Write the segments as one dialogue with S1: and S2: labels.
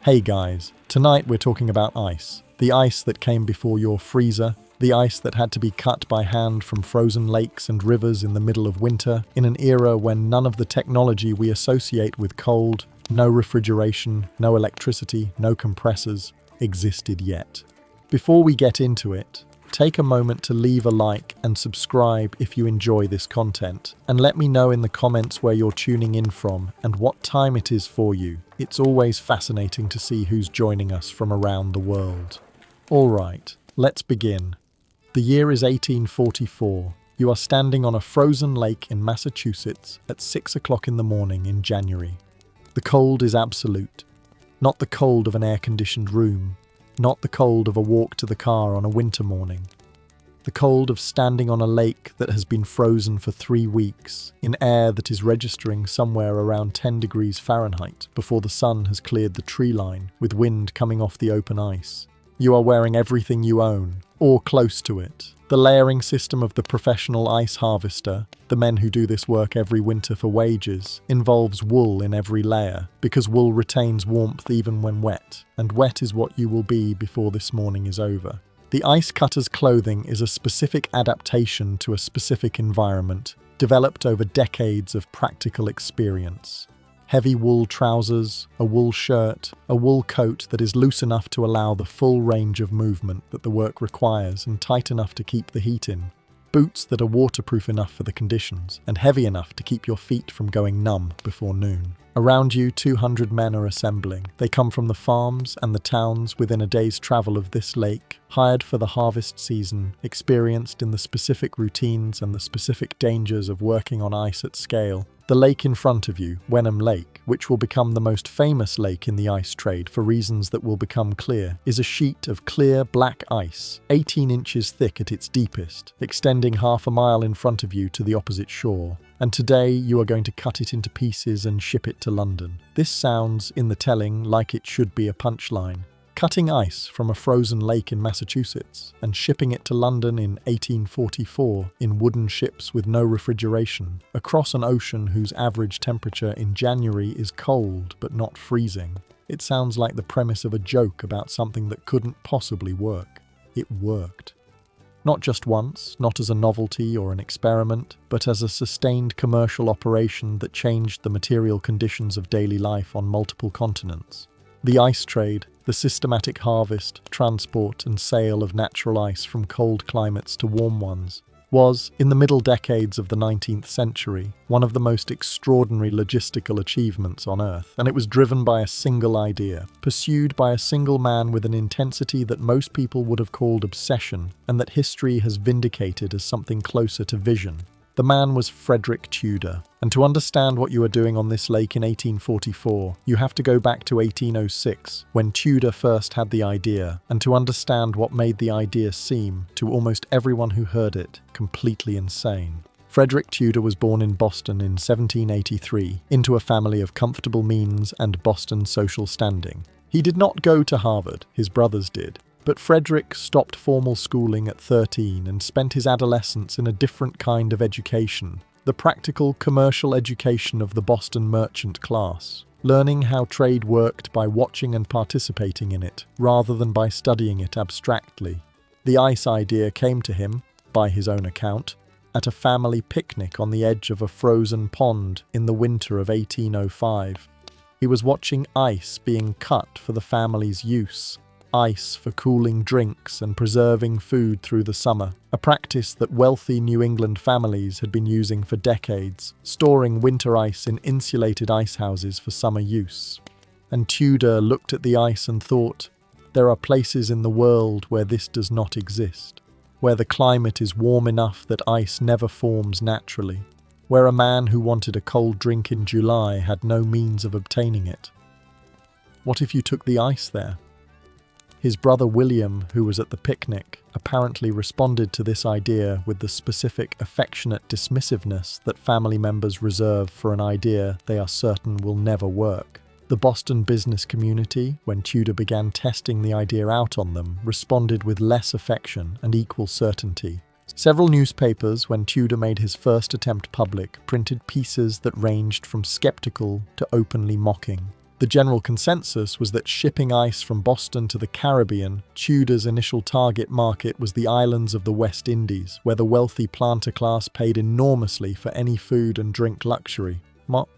S1: Hey guys, tonight we're talking about ice. The ice that came before your freezer, the ice that had to be cut by hand from frozen lakes and rivers in the middle of winter, in an era when none of the technology we associate with cold, no refrigeration, no electricity, no compressors, existed yet. Before we get into it, take a moment to leave a like and subscribe if you enjoy this content, and let me know in the comments where you're tuning in from and what time it is for you. It's always fascinating to see who's joining us from around the world. Alright, let's begin. The year is 1844. You are standing on a frozen lake in Massachusetts at 6 o'clock in the morning in January. The cold is absolute. Not the cold of an air-conditioned room, not the cold of a walk to the car on a winter morning. The cold of standing on a lake that has been frozen for 3 weeks, in air that is registering somewhere around 10 degrees Fahrenheit before the sun has cleared the tree line, with wind coming off the open ice. You are wearing everything you own, or close to it. The layering system of the professional ice harvester, the men who do this work every winter for wages, involves wool in every layer, because wool retains warmth even when wet, and wet is what you will be before this morning is over. The ice cutter's clothing is a specific adaptation to a specific environment, developed over decades of practical experience. Heavy wool trousers, a wool shirt, a wool coat that is loose enough to allow the full range of movement that the work requires and tight enough to keep the heat in. Boots that are waterproof enough for the conditions and heavy enough to keep your feet from going numb before noon. Around you, 200 men are assembling. They come from the farms and the towns within a day's travel of this lake, hired for the harvest season, experienced in the specific routines and the specific dangers of working on ice at scale. The lake in front of you, Wenham Lake, which will become the most famous lake in the ice trade for reasons that will become clear, is a sheet of clear black ice, 18 inches thick at its deepest, extending half a mile in front of you to the opposite shore. And today you are going to cut it into pieces and ship it to London. This sounds, in the telling, like it should be a punchline. Cutting ice from a frozen lake in Massachusetts and shipping it to London in 1844 in wooden ships with no refrigeration, across an ocean whose average temperature in January is cold but not freezing. It sounds like the premise of a joke about something that couldn't possibly work. It worked. Not just once, not as a novelty or an experiment, but as a sustained commercial operation that changed the material conditions of daily life on multiple continents. The ice trade, the systematic harvest, transport and sale of natural ice from cold climates to warm ones, was, in the middle decades of the 19th century, one of the most extraordinary logistical achievements on Earth, and it was driven by a single idea, pursued by a single man with an intensity that most people would have called obsession, and that history has vindicated as something closer to vision. The man was Frederick Tudor, and to understand what you are doing on this lake in 1844, you have to go back to 1806, when Tudor first had the idea, and to understand what made the idea seem, to almost everyone who heard it, completely insane. Frederick Tudor was born in Boston in 1783, into a family of comfortable means and Boston social standing. He did not go to Harvard, his brothers did. But Frederick stopped formal schooling at 13 and spent his adolescence in a different kind of education, the practical commercial education of the Boston merchant class, learning how trade worked by watching and participating in it, rather than by studying it abstractly. The ice idea came to him, by his own account, at a family picnic on the edge of a frozen pond in the winter of 1805. He was watching ice being cut for the family's use. Ice for cooling drinks and preserving food through the summer, a practice that wealthy New England families had been using for decades, storing winter ice in insulated ice houses for summer use. And Tudor looked at the ice and thought, there are places in the world where this does not exist, where the climate is warm enough that ice never forms naturally, where a man who wanted a cold drink in July had no means of obtaining it. What if you took the ice there? His brother William, who was at the picnic, apparently responded to this idea with the specific affectionate dismissiveness that family members reserve for an idea they are certain will never work. The Boston business community, when Tudor began testing the idea out on them, responded with less affection and equal certainty. Several newspapers, when Tudor made his first attempt public, printed pieces that ranged from skeptical to openly mocking. The general consensus was that shipping ice from Boston to the Caribbean, Tudor's initial target market was the islands of the West Indies, where the wealthy planter class paid enormously for any food and drink luxury.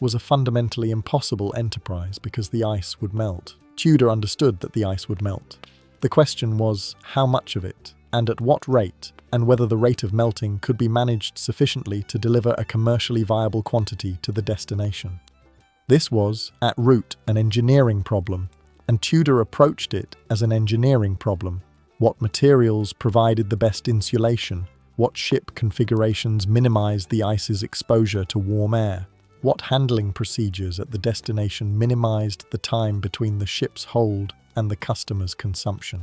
S1: Was a fundamentally impossible enterprise because the ice would melt. Tudor understood that the ice would melt. The question was how much of it, and at what rate, and whether the rate of melting could be managed sufficiently to deliver a commercially viable quantity to the destination. This was, at root, an engineering problem, and Tudor approached it as an engineering problem. What materials provided the best insulation? What ship configurations minimized the ice's exposure to warm air? What handling procedures at the destination minimized the time between the ship's hold and the customer's consumption?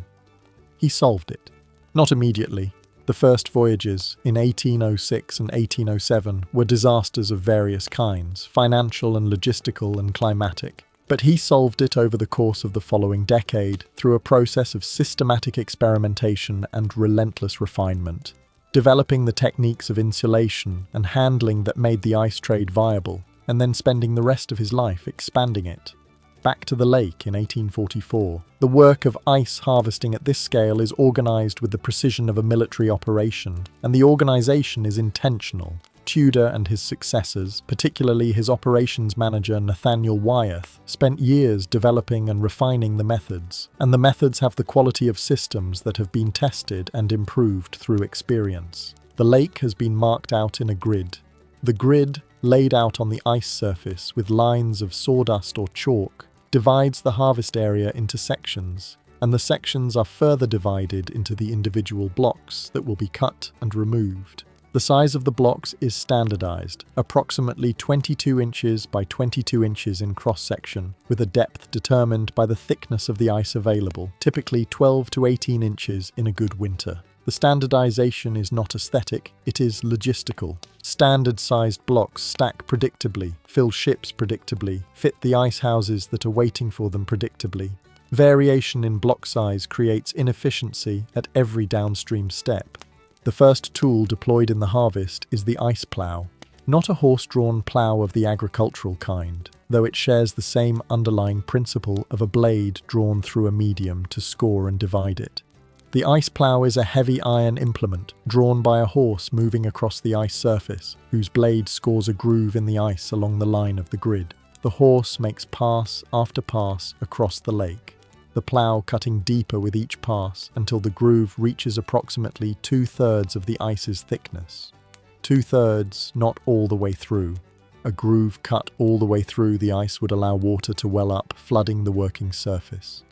S1: He solved it. Not immediately. The first voyages, in 1806 and 1807, were disasters of various kinds, financial and logistical and climatic. But he solved it over the course of the following decade through a process of systematic experimentation and relentless refinement, developing the techniques of insulation and handling that made the ice trade viable, and then spending the rest of his life expanding it. Back to the lake in 1844. The work of ice harvesting at this scale is organized with the precision of a military operation, and the organization is intentional. Tudor and his successors, particularly his operations manager Nathaniel Wyeth, spent years developing and refining the methods, and the methods have the quality of systems that have been tested and improved through experience. The lake has been marked out in a grid. The grid, laid out on the ice surface with lines of sawdust or chalk, divides the harvest area into sections, and the sections are further divided into the individual blocks that will be cut and removed. The size of the blocks is standardized, approximately 22 inches by 22 inches in cross-section, with a depth determined by the thickness of the ice available, typically 12 to 18 inches in a good winter. The standardization is not aesthetic, it is logistical. Standard-sized blocks stack predictably, fill ships predictably, fit the ice houses that are waiting for them predictably. Variation in block size creates inefficiency at every downstream step. The first tool deployed in the harvest is the ice plow. Not a horse-drawn plow of the agricultural kind, though it shares the same underlying principle of a blade drawn through a medium to score and divide it. The ice plow is a heavy iron implement drawn by a horse moving across the ice surface, whose blade scores a groove in the ice along the line of the grid. The horse makes pass after pass across the lake, the plow cutting deeper with each pass until the groove reaches approximately 2/3 of the ice's thickness. 2/3, not all the way through. A groove cut all the way through the ice would allow water to well up, flooding the working surface.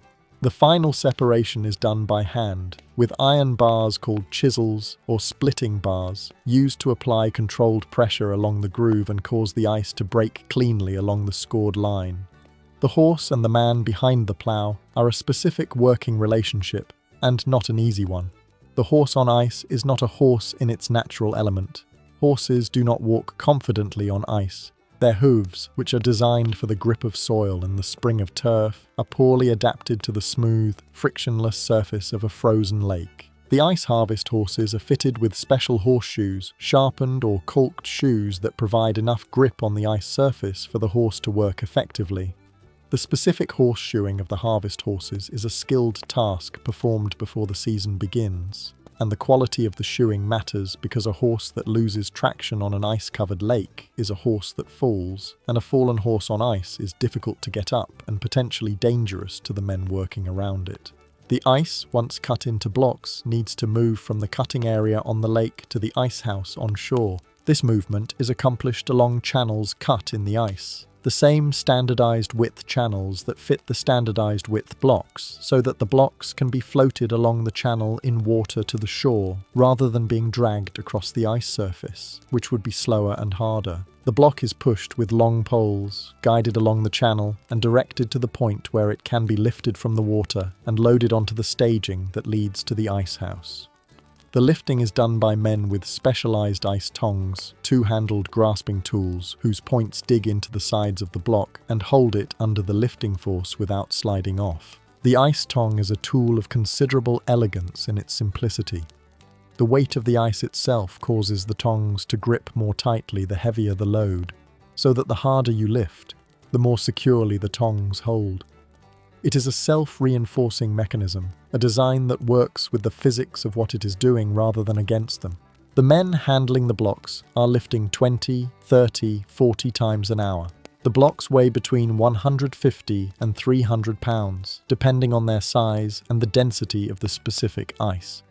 S1: The final separation is done by hand, with iron bars called chisels or splitting bars, used to apply controlled pressure along the groove and cause the ice to break cleanly along the scored line. The horse and the man behind the plow are a specific working relationship, and not an easy one. The horse on ice is not a horse in its natural element. Horses do not walk confidently on ice. Their hooves, which are designed for the grip of soil and the spring of turf, are poorly adapted to the smooth, frictionless surface of a frozen lake. The ice harvest horses are fitted with special horseshoes, sharpened or caulked shoes that provide enough grip on the ice surface for the horse to work effectively. The specific horseshoeing of the harvest horses is a skilled task performed before the season begins. And the quality of the shoeing matters because a horse that loses traction on an ice-covered lake is a horse that falls, and a fallen horse on ice is difficult to get up and potentially dangerous to the men working around it. The ice, once cut into blocks, needs to move from the cutting area on the lake to the ice house on shore. This movement is accomplished along channels cut in the ice. The same standardized width channels that fit the standardized width blocks, so that the blocks can be floated along the channel in water to the shore, rather than being dragged across the ice surface, which would be slower and harder. The block is pushed with long poles, guided along the channel, and directed to the point where it can be lifted from the water and loaded onto the staging that leads to the ice house. The lifting is done by men with specialized ice tongs, two-handled grasping tools whose points dig into the sides of the block and hold it under the lifting force without sliding off. The ice tong is a tool of considerable elegance in its simplicity. The weight of the ice itself causes the tongs to grip more tightly the heavier the load, so that the harder you lift, the more securely the tongs hold. It is a self-reinforcing mechanism, a design that works with the physics of what it is doing rather than against them. The men handling the blocks are lifting 20, 30, 40 times an hour. The blocks weigh between 150 and 300 pounds, depending on their size and the density of the specific ice.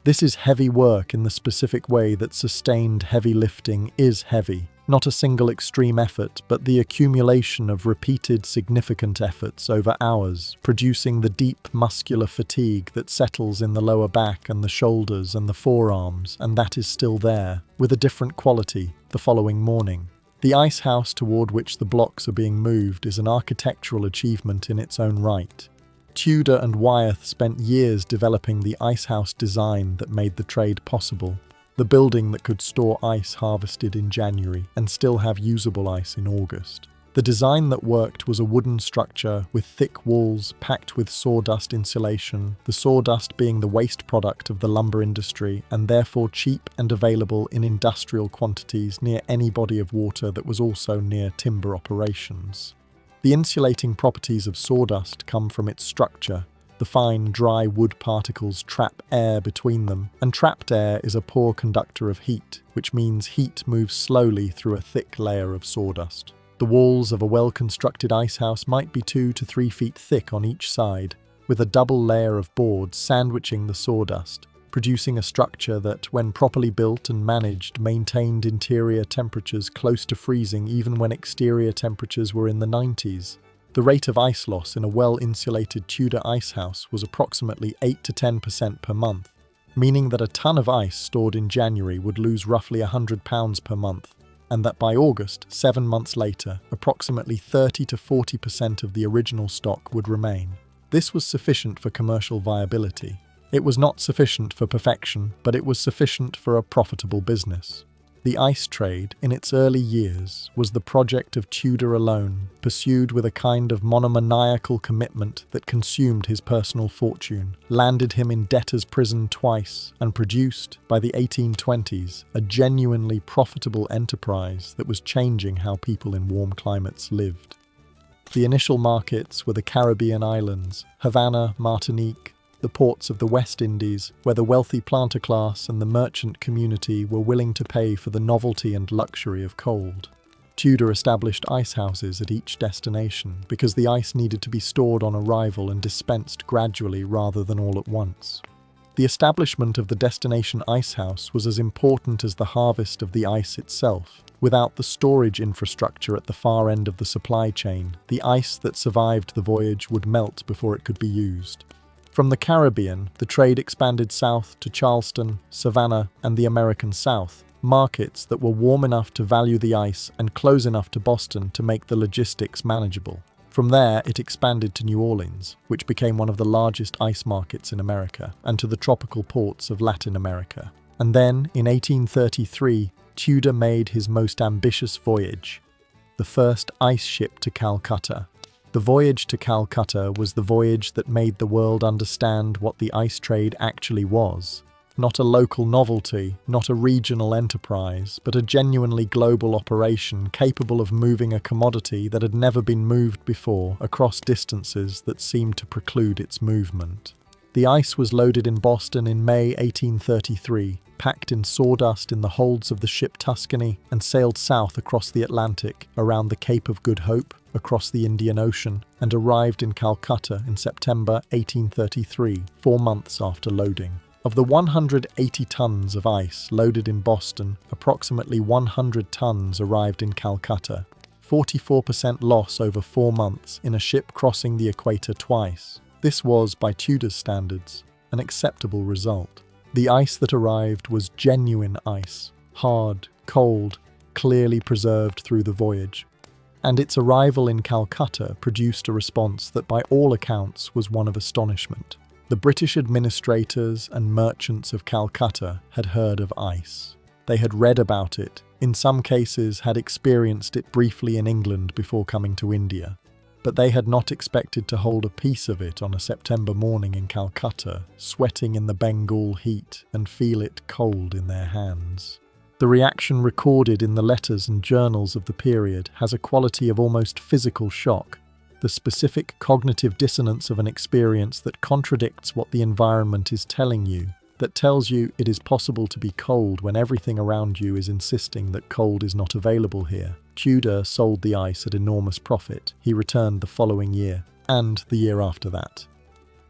S1: This is heavy work in the specific way that sustained heavy lifting is heavy. Not a single extreme effort, but the accumulation of repeated significant efforts over hours, producing the deep muscular fatigue that settles in the lower back and the shoulders and the forearms, and that is still there, with a different quality, the following morning. The ice house toward which the blocks are being moved is an architectural achievement in its own right. Tudor and Wyeth spent years developing the ice house design that made the trade possible. The building that could store ice harvested in January and still have usable ice in August. The design that worked was a wooden structure with thick walls packed with sawdust insulation, the sawdust being the waste product of the lumber industry and therefore cheap and available in industrial quantities near any body of water that was also near timber operations. The insulating properties of sawdust come from its structure. The fine, dry wood particles trap air between them, and trapped air is a poor conductor of heat, which means heat moves slowly through a thick layer of sawdust. The walls of a well-constructed icehouse might be 2 to 3 feet thick on each side, with a double layer of boards sandwiching the sawdust, producing a structure that, when properly built and managed, maintained interior temperatures close to freezing even when exterior temperatures were in the 90s. The rate of ice loss in a well-insulated Tudor icehouse was approximately 8 to 10% per month, meaning that a ton of ice stored in January would lose roughly 100 pounds per month, and that by August, 7 months later, approximately 30 to 40% of the original stock would remain. This was sufficient for commercial viability. It was not sufficient for perfection, but it was sufficient for a profitable business. The ice trade, in its early years, was the project of Tudor alone, pursued with a kind of monomaniacal commitment that consumed his personal fortune, landed him in debtor's prison twice, and produced, by the 1820s, a genuinely profitable enterprise that was changing how people in warm climates lived. The initial markets were the Caribbean islands, Havana, Martinique, the ports of the West Indies, where the wealthy planter class and the merchant community were willing to pay for the novelty and luxury of cold. Tudor established ice houses at each destination because the ice needed to be stored on arrival and dispensed gradually rather than all at once. The establishment of the destination ice house was as important as the harvest of the ice itself. Without the storage infrastructure at the far end of the supply chain, the ice that survived the voyage would melt before it could be used. From the Caribbean, the trade expanded south to Charleston, Savannah, and the American South, markets that were warm enough to value the ice and close enough to Boston to make the logistics manageable. From there, it expanded to New Orleans, which became one of the largest ice markets in America, and to the tropical ports of Latin America. And then, in 1833, Tudor made his most ambitious voyage, the first ice ship to Calcutta. The voyage to Calcutta was the voyage that made the world understand what the ice trade actually was. Not a local novelty, not a regional enterprise, but a genuinely global operation capable of moving a commodity that had never been moved before across distances that seemed to preclude its movement. The ice was loaded in Boston in May 1833, packed in sawdust in the holds of the ship Tuscany, and sailed south across the Atlantic, around the Cape of Good Hope, across the Indian Ocean, and arrived in Calcutta in September 1833, 4 months after loading. Of the 180 tons of ice loaded in Boston, approximately 100 tons arrived in Calcutta, 44% loss over 4 months in a ship crossing the equator twice. This was, by Tudor's standards, an acceptable result. The ice that arrived was genuine ice, hard, cold, clearly preserved through the voyage. And its arrival in Calcutta produced a response that by all accounts was one of astonishment. The British administrators and merchants of Calcutta had heard of ice. They had read about it, in some cases had experienced it briefly in England before coming to India. But they had not expected to hold a piece of it on a September morning in Calcutta, sweating in the Bengal heat, and feel it cold in their hands. The The reaction recorded in the letters and journals of the period has a quality of almost physical shock, the specific cognitive dissonance of an experience that contradicts what the environment is telling you, that tells you it is possible to be cold when everything around you is insisting that cold is not available here. Tudor sold the ice at enormous profit. He returned the following year, and the year after that.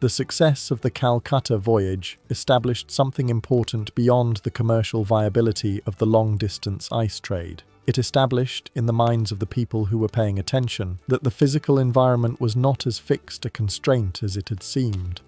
S1: The success of the Calcutta voyage established something important beyond the commercial viability of the long-distance ice trade. It established, in the minds of the people who were paying attention, that the physical environment was not as fixed a constraint as it had seemed.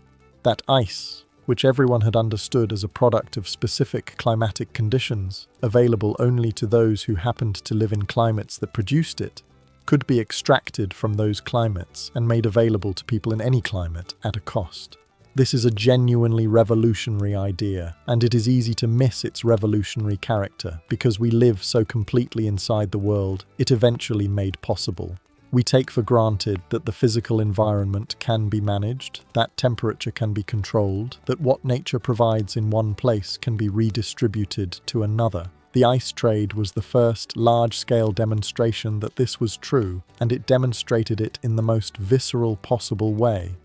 S1: That ice, which everyone had understood as a product of specific climatic conditions, available only to those who happened to live in climates that produced it, could be extracted from those climates and made available to people in any climate at a cost. This is a genuinely revolutionary idea, and it is easy to miss its revolutionary character because we live so completely inside the world it eventually made possible. We take for granted that the physical environment can be managed, that temperature can be controlled, that what nature provides in one place can be redistributed to another. The ice trade was the first large-scale demonstration that this was true, and it demonstrated it in the most visceral possible way,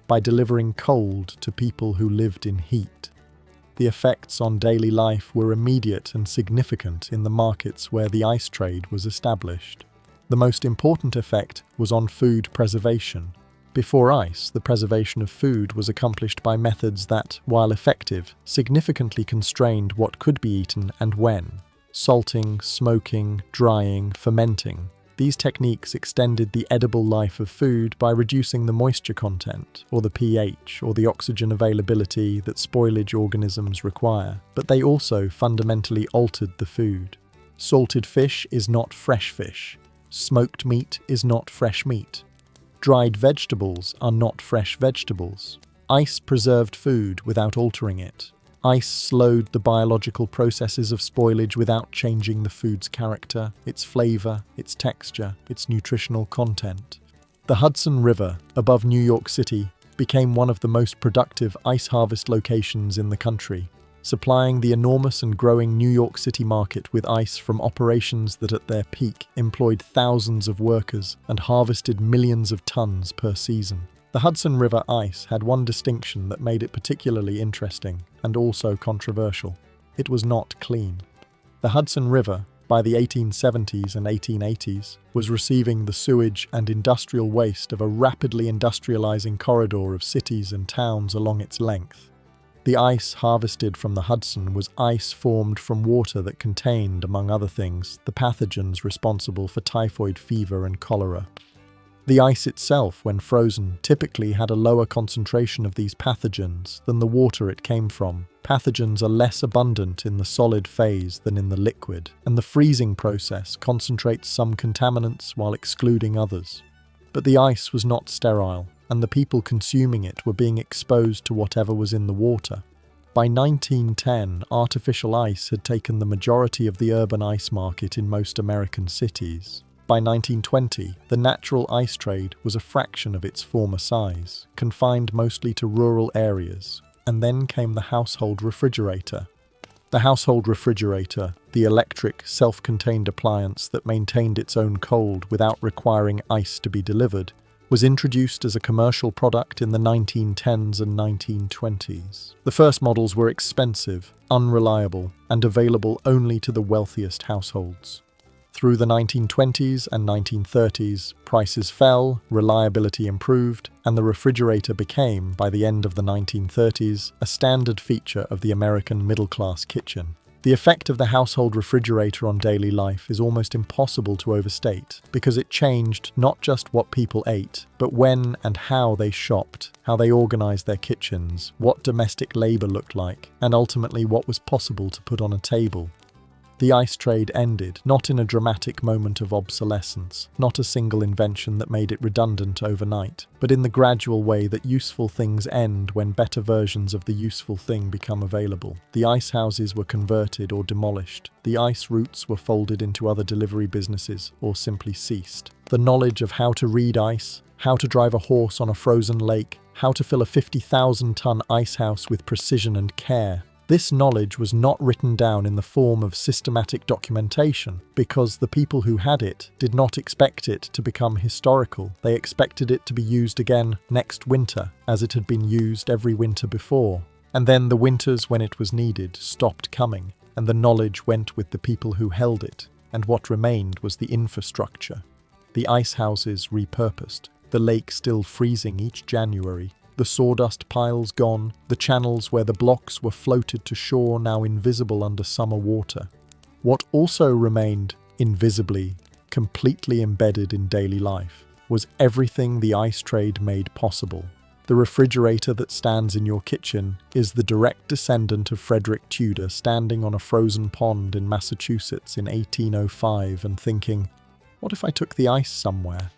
S1: by delivering cold to people who lived in heat. The effects on daily life were immediate and significant in the markets where the ice trade was established. The most important effect was on food preservation. Before ice, the preservation of food was accomplished by methods that, while effective, significantly constrained what could be eaten and when. Salting, smoking, drying, fermenting. These techniques extended the edible life of food by reducing the moisture content, or the pH, or the oxygen availability that spoilage organisms require, but they also fundamentally altered the food. Salted fish is not fresh fish. Smoked meat is not fresh meat. Dried vegetables are not fresh vegetables. Ice preserved food without altering it. Ice slowed the biological processes of spoilage without changing the food's character, its flavor, its texture, its nutritional content. The Hudson River, above New York City, became one of the most productive ice harvest locations in the country, supplying the enormous and growing New York City market with ice from operations that at their peak employed thousands of workers and harvested millions of tons per season. The Hudson River ice had one distinction that made it particularly interesting and also controversial. It was not clean. The Hudson River, by the 1870s and 1880s, was receiving the sewage and industrial waste of a rapidly industrializing corridor of cities and towns along its length. The ice harvested from the Hudson was ice formed from water that contained, among other things, the pathogens responsible for typhoid fever and cholera. The ice itself, when frozen, typically had a lower concentration of these pathogens than the water it came from. Pathogens are less abundant in the solid phase than in the liquid, and the freezing process concentrates some contaminants while excluding others. But the ice was not sterile, and the people consuming it were being exposed to whatever was in the water. By 1910, artificial ice had taken the majority of the urban ice market in most American cities. By 1920, the natural ice trade was a fraction of its former size, confined mostly to rural areas, and then came the household refrigerator. The household refrigerator, the electric, self-contained appliance that maintained its own cold without requiring ice to be delivered, was introduced as a commercial product in the 1910s and 1920s. The first models were expensive, unreliable, and available only to the wealthiest households. Through the 1920s and 1930s, prices fell, reliability improved, and the refrigerator became, by the end of the 1930s, a standard feature of the American middle-class kitchen. The effect of the household refrigerator on daily life is almost impossible to overstate, because it changed not just what people ate, but when and how they shopped, how they organized their kitchens, what domestic labor looked like, and ultimately what was possible to put on a table. The ice trade ended, not in a dramatic moment of obsolescence, not a single invention that made it redundant overnight, but in the gradual way that useful things end when better versions of the useful thing become available. The ice houses were converted or demolished. The ice routes were folded into other delivery businesses or simply ceased. The knowledge of how to read ice, how to drive a horse on a frozen lake, how to fill a 50,000-ton ice house with precision and care, This knowledge was not written down in the form of systematic documentation because the people who had it did not expect it to become historical. They expected it to be used again next winter, as it had been used every winter before. And then the winters when it was needed stopped coming, and the knowledge went with the people who held it, and what remained was the infrastructure. The ice houses repurposed, the lake still freezing each January, the sawdust piles gone, the channels where the blocks were floated to shore now invisible under summer water. What also remained invisibly, completely embedded in daily life, was everything the ice trade made possible. The refrigerator that stands in your kitchen is the direct descendant of Frederick Tudor standing on a frozen pond in Massachusetts in 1805 and thinking, what if I took the ice somewhere?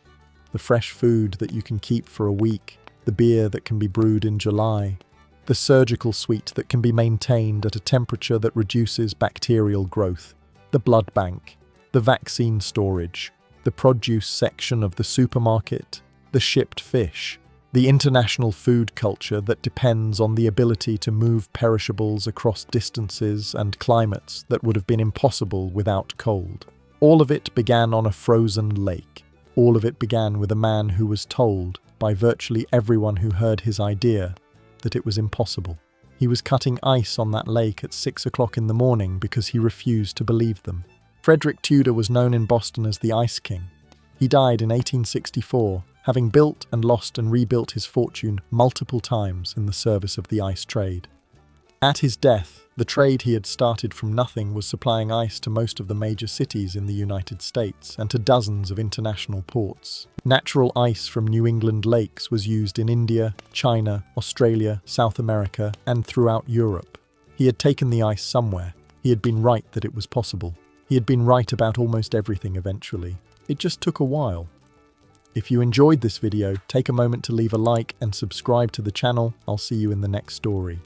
S1: The fresh food that you can keep for a week, the beer that can be brewed in July, the surgical suite that can be maintained at a temperature that reduces bacterial growth, the blood bank, the vaccine storage, the produce section of the supermarket, the shipped fish, the international food culture that depends on the ability to move perishables across distances and climates that would have been impossible without cold. All of it began on a frozen lake. All of it began with a man who was told, by virtually everyone who heard his idea, that it was impossible. He was cutting ice on that lake at 6 o'clock in the morning because he refused to believe them. Frederick Tudor was known in Boston as the Ice King. He died in 1864, having built and lost and rebuilt his fortune multiple times in the service of the ice trade. At his death, the trade he had started from nothing was supplying ice to most of the major cities in the United States and to dozens of international ports. Natural ice from New England lakes was used in India, China, Australia, South America, and throughout Europe. He had taken the ice somewhere. He had been right that it was possible. He had been right about almost everything eventually. It just took a while. If you enjoyed this video, take a moment to leave a like and subscribe to the channel. I'll see you in the next story.